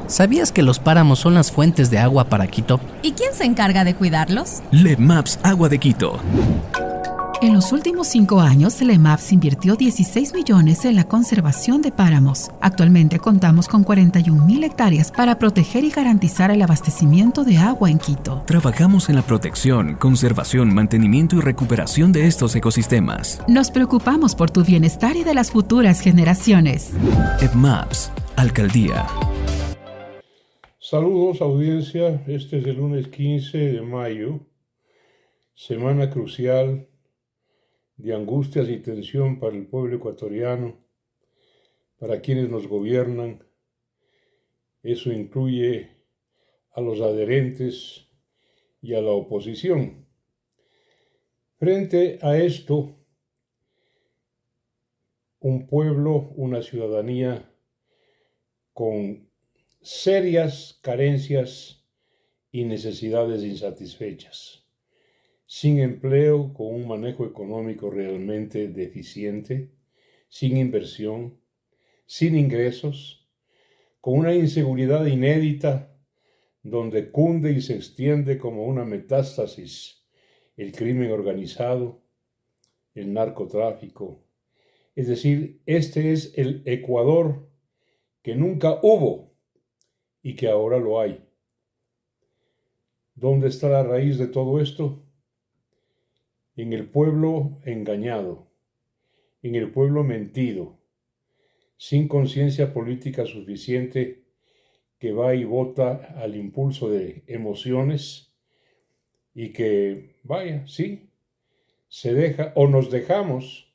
¿Sabías que los páramos son las fuentes de agua para Quito? ¿Y quién se encarga de cuidarlos? LEMAPS Agua de Quito. En los últimos 5 años, LEMAPS invirtió 16 millones en la conservación de páramos. Actualmente contamos con 41.000 hectáreas para proteger y garantizar el abastecimiento de agua en Quito. Trabajamos en la protección, conservación, mantenimiento y recuperación de estos ecosistemas. Nos preocupamos por tu bienestar y de las futuras generaciones. LEMAPS, Alcaldía. Saludos, audiencia. Este es el lunes 15 de mayo, semana crucial de angustias y tensión para el pueblo ecuatoriano, para quienes nos gobiernan. Eso incluye a los adherentes y a la oposición. Frente a esto, un pueblo, una ciudadanía con serias carencias y necesidades insatisfechas, sin empleo, con un manejo económico realmente deficiente, sin inversión, sin ingresos, con una inseguridad inédita donde cunde y se extiende como una metástasis el crimen organizado, el narcotráfico. Es decir, este es el Ecuador que nunca hubo y que ahora lo hay. ¿Dónde está la raíz de todo esto? En el pueblo engañado, en el pueblo mentido, sin conciencia política suficiente, que va y vota al impulso de emociones y que, sí, se deja o nos dejamos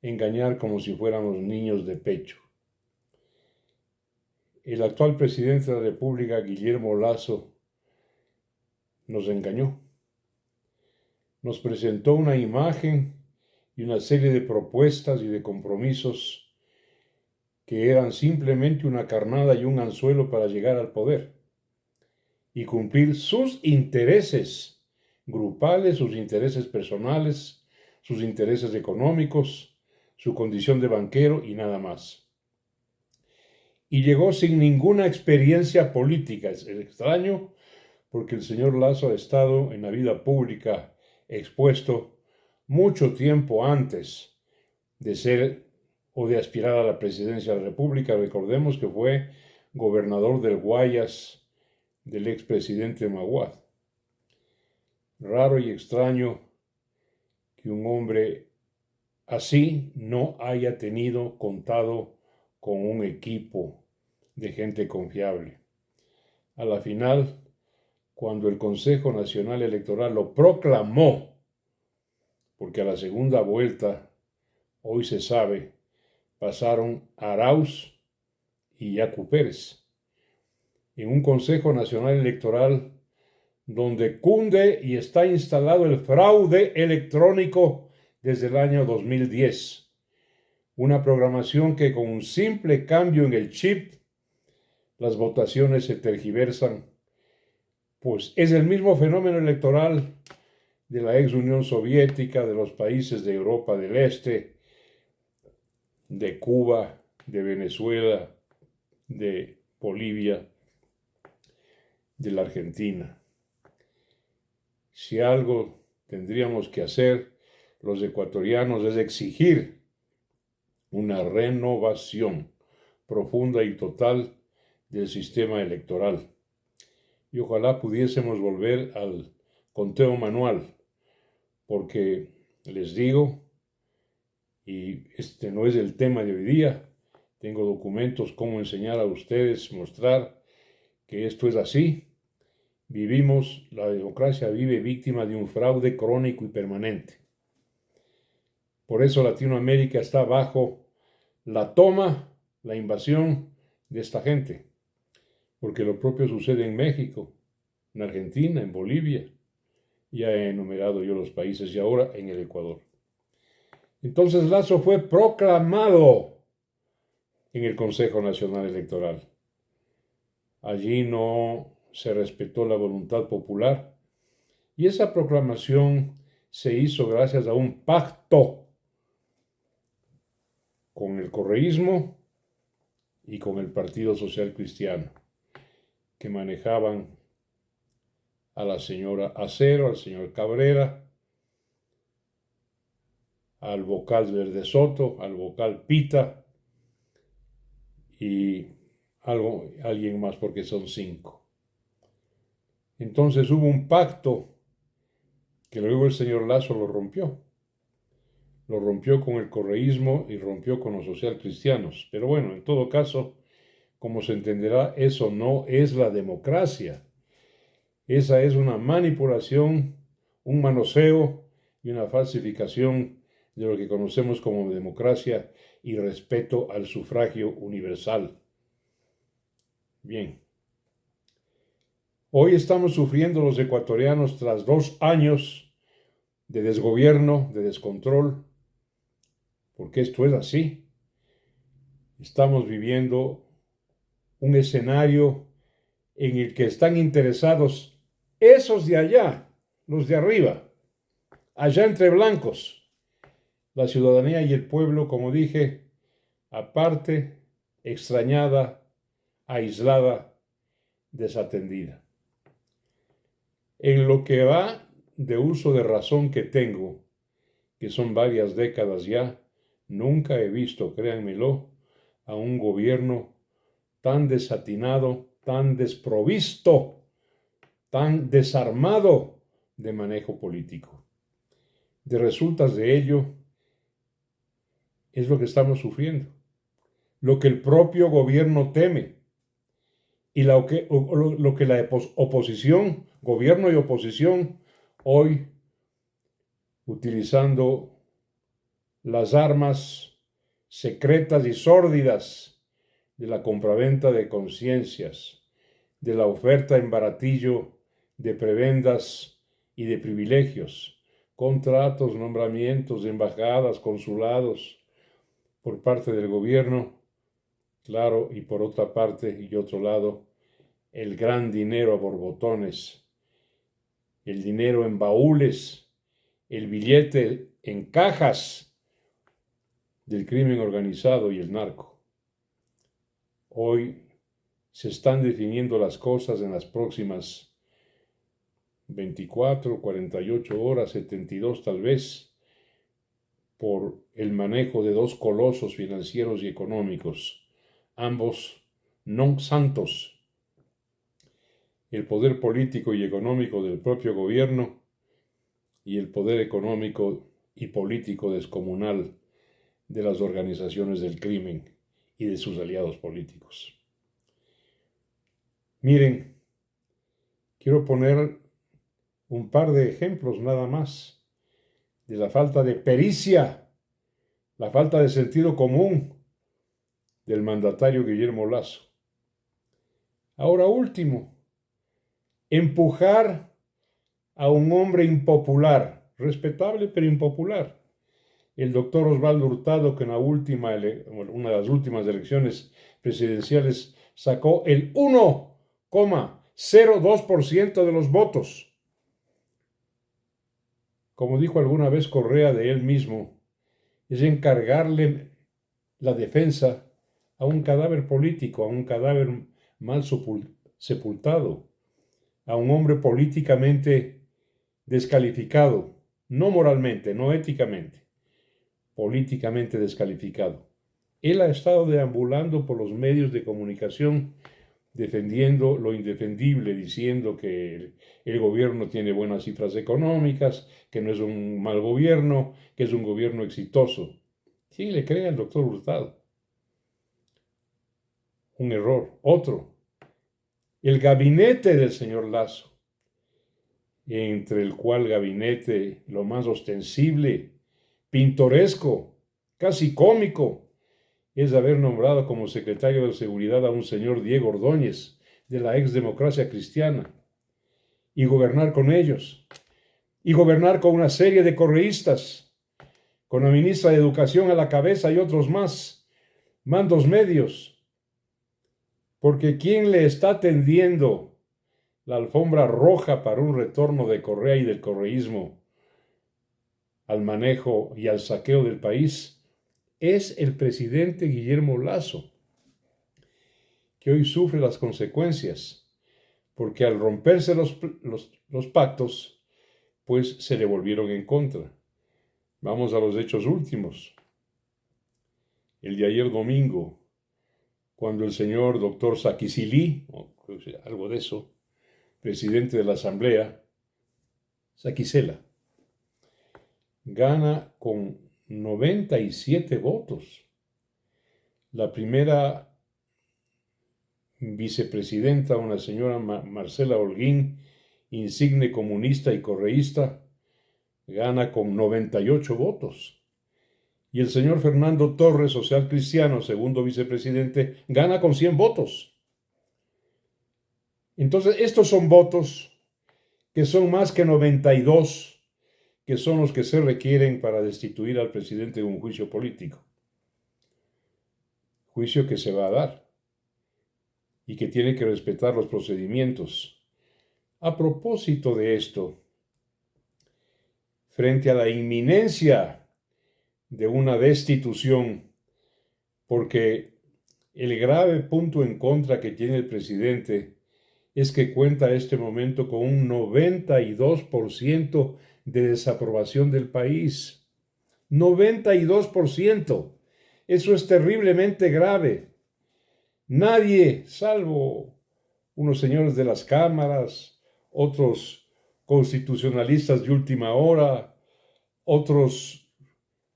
engañar como si fuéramos niños de pecho. El actual presidente de la República, Guillermo Lasso, nos engañó. Nos presentó una imagen y una serie de propuestas y de compromisos que eran simplemente una carnada y un anzuelo para llegar al poder y cumplir sus intereses grupales, sus intereses personales, sus intereses económicos, su condición de banquero y nada más. Y llegó sin ninguna experiencia política. Es extraño porque el señor Lasso ha estado en la vida pública expuesto mucho tiempo antes de ser o de aspirar a la presidencia de la República. Recordemos que fue gobernador del Guayas del expresidente Maguad. Raro y extraño que un hombre así no haya contado con un equipo de gente confiable. A la final, cuando el Consejo Nacional Electoral lo proclamó, porque a la segunda vuelta, hoy se sabe, pasaron Arauz y Yacu Pérez, en un Consejo Nacional Electoral donde cunde y está instalado el fraude electrónico desde el año 2010. Una programación que con un simple cambio en el chip, las votaciones se tergiversan, pues es el mismo fenómeno electoral de la ex Unión Soviética, de los países de Europa del Este, de Cuba, de Venezuela, de Bolivia, de la Argentina. Si algo tendríamos que hacer los ecuatorianos es exigir una renovación profunda y total del sistema electoral. Y ojalá pudiésemos volver al conteo manual, porque les digo, y este no es el tema de hoy día, tengo documentos cómo enseñar a ustedes, mostrar que esto es así. La democracia vive víctima de un fraude crónico y permanente. Por eso Latinoamérica está bajo la toma, la invasión de esta gente. Porque lo propio sucede en México, en Argentina, en Bolivia. Ya he enumerado yo los países y ahora en el Ecuador. Entonces Lasso fue proclamado en el Consejo Nacional Electoral. Allí no se respetó la voluntad popular y esa proclamación se hizo gracias a un pacto con el correísmo y con el Partido Social Cristiano. que manejaban a la señora Acero, al señor Cabrera, al vocal Verde Soto, al vocal Pita y alguien más, porque son 5. Entonces hubo un pacto que luego el señor Lasso lo rompió. Lo rompió con el correísmo y rompió con los socialcristianos. Pero bueno, en todo caso, como se entenderá, eso no es la democracia. Esa es una manipulación, un manoseo y una falsificación de lo que conocemos como democracia y respeto al sufragio universal. Bien. Hoy estamos sufriendo los ecuatorianos tras 2 años de desgobierno, de descontrol, porque esto es así. Estamos viviendo un escenario en el que están interesados esos de allá, los de arriba, allá entre blancos. La ciudadanía y el pueblo, como dije, aparte, extrañada, aislada, desatendida. En lo que va de uso de razón que tengo, que son varias décadas ya, nunca he visto, créanmelo, a un gobierno tan desatinado, tan desprovisto, tan desarmado de manejo político. De resultas de ello es lo que estamos sufriendo, lo que el propio gobierno teme y lo que la oposición, gobierno y oposición, hoy utilizando las armas secretas y sórdidas de la compraventa de conciencias, de la oferta en baratillo de prebendas y de privilegios, contratos, nombramientos de embajadas, consulados por parte del gobierno, claro, y por otra parte y otro lado, el gran dinero a borbotones, el dinero en baúles, el billete en cajas del crimen organizado y el narco. Hoy se están definiendo las cosas en las próximas 24, 48 horas, 72 tal vez, por el manejo de 2 colosos financieros y económicos, ambos non santos. El poder político y económico del propio gobierno y el poder económico y político descomunal de las organizaciones del crimen y de sus aliados políticos. Miren, quiero poner un par de ejemplos nada más de la falta de pericia, la falta de sentido común del mandatario Guillermo Lasso. Ahora último, empujar a un hombre impopular, respetable pero impopular, el doctor Osvaldo Hurtado, que en una de las últimas elecciones presidenciales sacó el 1,02% de los votos. Como dijo alguna vez Correa de él mismo, es encargarle la defensa a un cadáver político, a un cadáver mal sepultado, a un hombre políticamente descalificado, no moralmente, no éticamente, políticamente descalificado. Él ha estado deambulando por los medios de comunicación defendiendo lo indefendible, diciendo que el gobierno tiene buenas cifras económicas, que no es un mal gobierno, que es un gobierno exitoso. Sí, le cree al doctor Hurtado. Un error. Otro. El gabinete del señor Lasso, entre el cual gabinete lo más ostensible, pintoresco, casi cómico, es haber nombrado como secretario de Seguridad a un señor Diego Ordóñez, de la exdemocracia cristiana, y gobernar con ellos, y gobernar con una serie de correístas, con la ministra de Educación a la cabeza y otros más, mandos medios, porque ¿quién le está tendiendo la alfombra roja para un retorno de Correa y del correísmo al manejo y al saqueo del país? Es el presidente Guillermo Lasso, que hoy sufre las consecuencias porque al romperse los pactos, pues se le volvieron en contra. Vamos a los hechos últimos. El de ayer domingo, cuando el señor doctor Saquicilí, o algo de eso, presidente de la Asamblea, Saquicela, gana con 97 votos. La primera vicepresidenta, una señora Marcela Holguín, insigne comunista y correísta, gana con 98 votos. Y el señor Fernando Torres, social cristiano, segundo vicepresidente, gana con 100 votos. Entonces, estos son votos que son más que 92, que son los que se requieren para destituir al presidente de un juicio político. Juicio que se va a dar y que tiene que respetar los procedimientos. A propósito de esto, frente a la inminencia de una destitución, porque el grave punto en contra que tiene el presidente es que cuenta a este momento con un 92% de desaprobación del país. 92%. Eso es terriblemente grave. Nadie, salvo unos señores de las cámaras, otros constitucionalistas de última hora, otros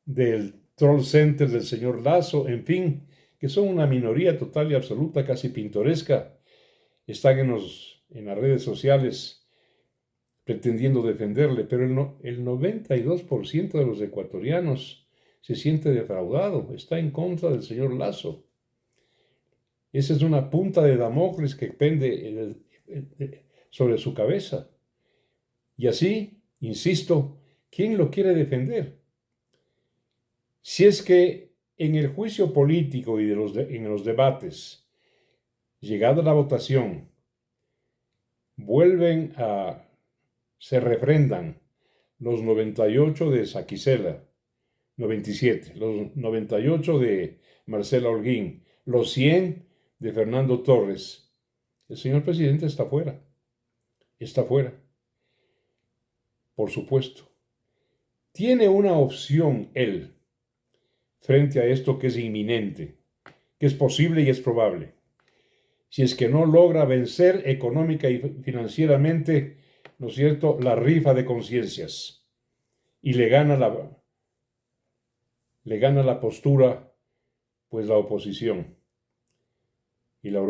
del troll center del señor Lasso, en fin, que son una minoría total y absoluta, casi pintoresca, están en las redes sociales pretendiendo defenderle, pero el 92% de los ecuatorianos se siente defraudado, está en contra del señor Lasso. Esa es una punta de Damocles que pende sobre su cabeza. Y así, insisto, ¿quién lo quiere defender? Si es que en el juicio político y en los debates, llegada la votación, se refrendan los 98 de Saquicela, 97, los 98 de Marcela Holguín, los 100 de Fernando Torres, el señor presidente está fuera. Está fuera. Por supuesto. Tiene una opción él frente a esto que es inminente, que es posible y es probable. Si es que no logra vencer económica y financieramente, ¿no es cierto?, la rifa de conciencias y le gana la postura, pues la oposición y las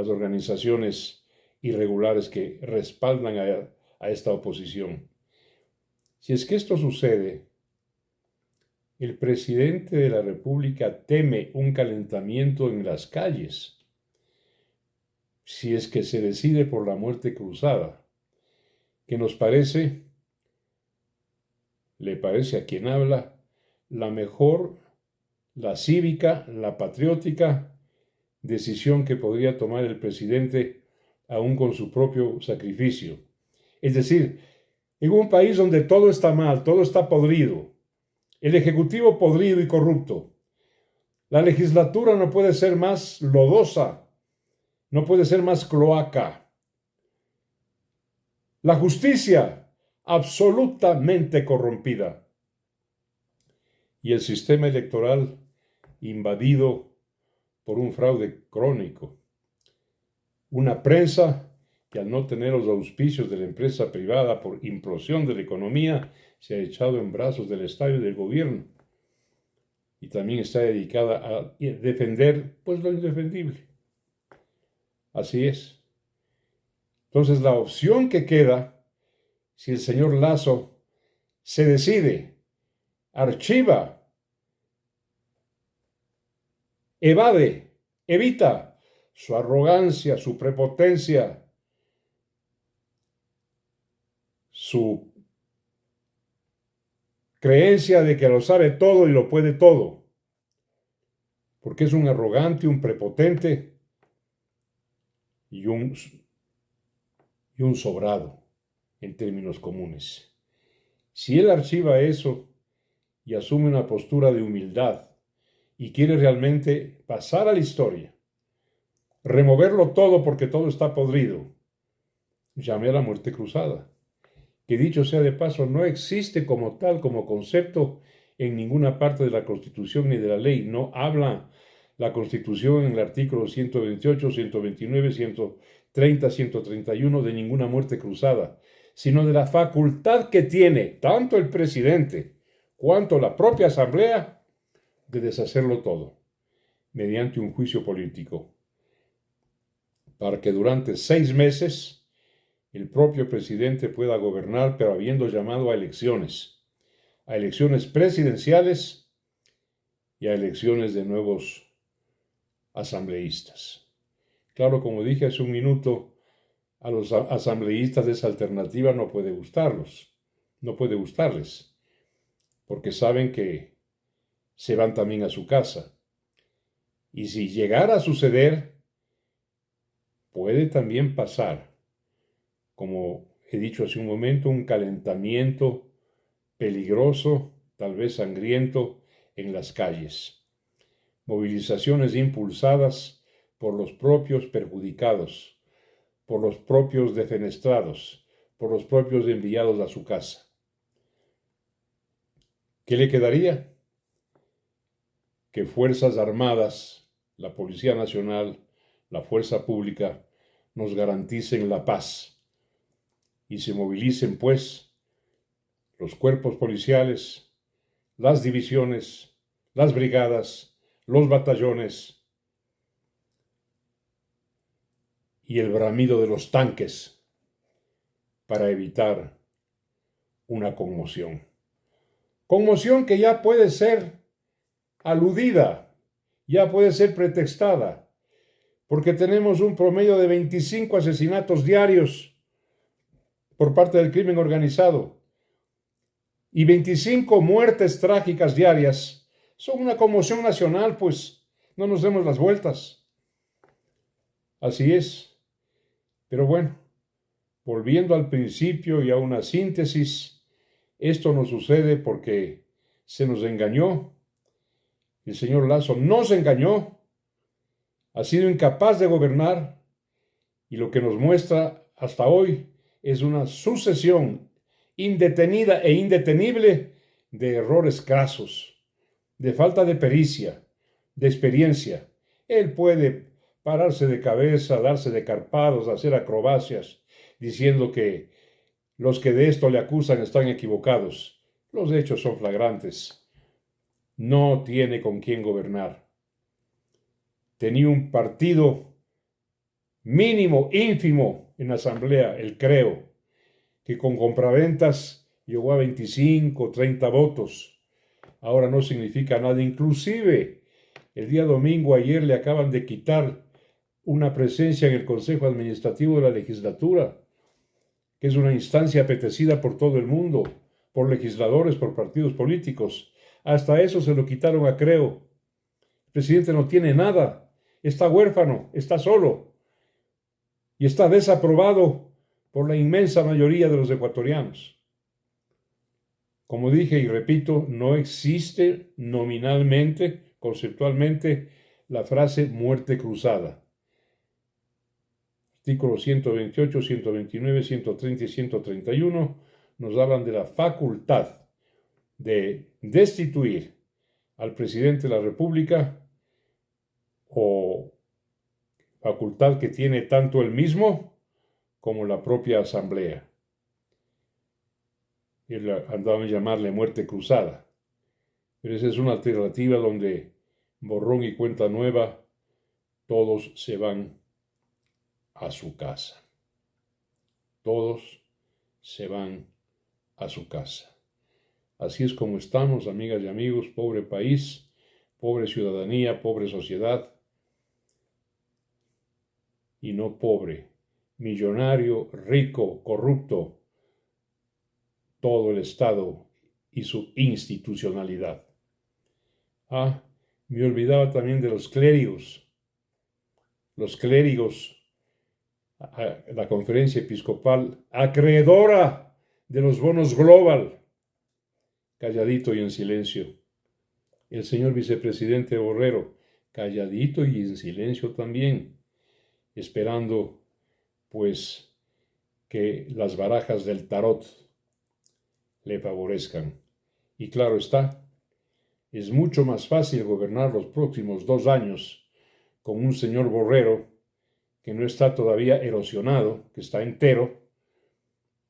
organizaciones irregulares que respaldan a esta oposición. Si es que esto sucede, el presidente de la República teme un calentamiento en las calles. Si es que se decide por la muerte cruzada, que le parece a quien habla, la mejor, la cívica, la patriótica decisión que podría tomar el presidente aún con su propio sacrificio. Es decir, en un país donde todo está mal, todo está podrido, el ejecutivo podrido y corrupto, la legislatura no puede ser más lodosa, no puede ser más cloaca, la justicia absolutamente corrompida y el sistema electoral invadido por un fraude crónico, una prensa que al no tener los auspicios de la empresa privada por implosión de la economía, se ha echado en brazos del Estado y del gobierno. Y también está dedicada a defender, pues, lo indefendible. Así es. Entonces, la opción que queda, si el señor Lasso se decide, archiva, evita su arrogancia, su prepotencia, su creencia de que lo sabe todo y lo puede todo, porque es un arrogante, un prepotente y un sobrado en términos comunes. Si él archiva eso y asume una postura de humildad y quiere realmente pasar a la historia removerlo todo porque todo está podrido. Llamé a la muerte cruzada, que dicho sea de paso, no existe como tal, como concepto en ninguna parte de la Constitución ni de la ley. No habla la Constitución en el artículo 128, 129, 130, 131 de ninguna muerte cruzada, sino de la facultad que tiene tanto el presidente cuanto la propia Asamblea de deshacerlo todo, mediante un juicio político, para que durante 6 meses el propio presidente pueda gobernar, pero habiendo llamado a elecciones presidenciales y a elecciones de nuevos asambleístas. Claro, como dije hace un minuto, a los asambleístas de esa alternativa no puede gustarles, porque saben que se van también a su casa. Y si llegara a suceder, puede también pasar, como he dicho hace un momento, un calentamiento peligroso, tal vez sangriento, en las calles. Movilizaciones impulsadas por los propios perjudicados, por los propios defenestrados, por los propios enviados a su casa. ¿Qué le quedaría? Que Fuerzas Armadas, la Policía Nacional, la Fuerza Pública, nos garanticen la paz y se movilicen, pues, los cuerpos policiales, las divisiones, las brigadas, los batallones y el bramido de los tanques para evitar una conmoción. Conmoción que ya puede ser aludida, ya puede ser pretextada, porque tenemos un promedio de 25 asesinatos diarios por parte del crimen organizado y 25 muertes trágicas diarias. Son una conmoción nacional, pues no nos demos las vueltas. Así es. Pero bueno, volviendo al principio y a una síntesis, esto nos sucede porque se nos engañó. El señor Lasso nos engañó, ha sido incapaz de gobernar y lo que nos muestra hasta hoy es una sucesión indetenida e indetenible de errores crasos, de falta de pericia, de experiencia. Él puede pararse de cabeza, darse de carpados, hacer acrobacias, diciendo que los que de esto le acusan están equivocados. Los hechos son flagrantes. No tiene con quién gobernar. Tenía un partido mínimo, ínfimo en la asamblea, el Creo, que con compraventas llegó a 25, 30 votos. Ahora no significa nada. Inclusive, el día domingo, ayer, le acaban de quitar una presencia en el Consejo Administrativo de la Legislatura, que es una instancia apetecida por todo el mundo, por legisladores, por partidos políticos. Hasta eso se lo quitaron a Creo. El presidente no tiene nada, está huérfano, está solo y está desaprobado por la inmensa mayoría de los ecuatorianos. Como dije y repito, no existe nominalmente, conceptualmente, la frase muerte cruzada. Artículos 128, 129, 130 y 131 nos hablan de la facultad de destituir al presidente de la República, o facultad que tiene tanto él mismo como la propia Asamblea. Él andaba a llamarle muerte cruzada, pero esa es una alternativa donde, borrón y cuenta nueva, todos se van a su casa. Todos se van a su casa. Así es como estamos, amigas y amigos, pobre país, pobre ciudadanía, pobre sociedad, y no pobre, millonario, rico, corrupto, todo el Estado y su institucionalidad. Me olvidaba también de los clérigos. Los clérigos, la conferencia episcopal, acreedora de los bonos Global, calladito y en silencio. El señor vicepresidente Borrero, calladito y en silencio también. esperando pues que las barajas del tarot le favorezcan. Y claro está, es mucho más fácil gobernar los próximos 2 años con un señor Borrero que no está todavía erosionado, que está entero,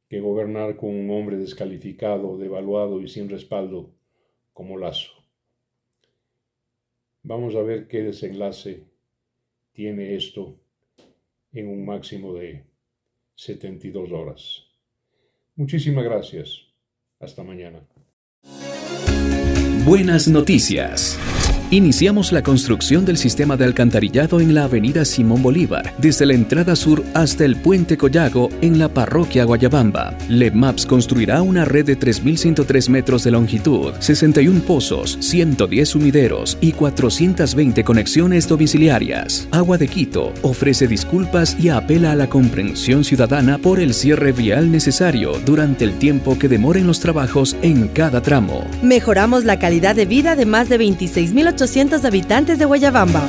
que gobernar con un hombre descalificado, devaluado y sin respaldo como Lasso. Vamos a ver qué desenlace tiene esto en un máximo de 72 horas. Muchísimas gracias. Hasta mañana. Buenas noticias. Iniciamos la construcción del sistema de alcantarillado en la avenida Simón Bolívar, desde la entrada sur hasta el puente Collago en la parroquia Guayabamba. LEBMAPS construirá una red de 3.103 metros de longitud, 61 pozos, 110 sumideros y 420 conexiones domiciliarias. Agua de Quito ofrece disculpas y apela a la comprensión ciudadana por el cierre vial necesario durante el tiempo que demoren los trabajos en cada tramo. Mejoramos la calidad de vida de más de 26.800 habitantes de Guayabamba.